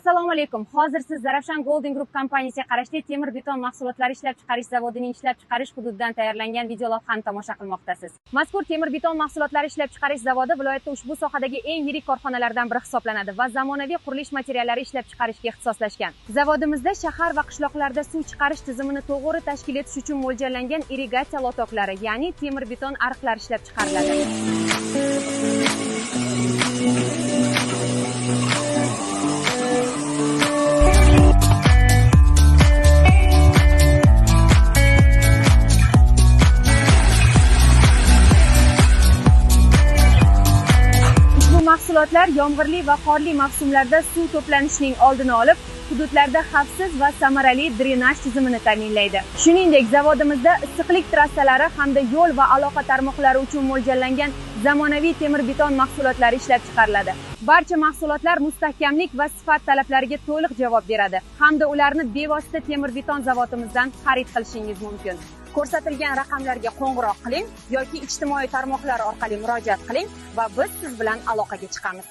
Assalomu alaykum. Hozir siz Zarafshan Golden Group kompaniyasiga qarashli temir beton mahsulotlari ishlab chiqarish zavodining ishlab chiqarish hududidan tayyorlangan video lavhani tomosha qilmoqdasiz. Mazkur temir beton mahsulotlari ishlab chiqarish zavodi viloyatda ushbu sohadagi eng yirik korxonalardan biri hisoblanadi va zamonaviy qurilish materiallari ishlab chiqarishga ixtisoslashgan. Zavodimizda shahar va qishloqlarda suv chiqarish tizimini to'g'ri tashkil etish uchun mo'ljallangan irrigatsiya lotoklari, ya'ni temir beton ariqlar ishlab chiqariladi. Mahsulotlar yomg'irli va qorli mavsumlarda suv to'planishining oldini olib, hududlarda xavfsiz va samarali drenaj tizimini ta'minlaydi. Shuningdek, zavodimizda issiqlik trassalari hamda yo'l va aloqa tarmoqlari uchun mo'ljallangan zamonaviy temir beton mahsulotlari ishlab chiqariladi. Barcha mahsulotlar mustahkamlik va sifat talablariga to'liq javob beradi hamda ularni bevosita temir beton zavodimizdan xarid qilishingiz mumkin. Ko'rsatilgan raqamlarga qo'ng'iroq qiling yoki ijtimoiy tarmoqlar orqali murojaat qiling va biz siz bilan aloqaga chiqamiz.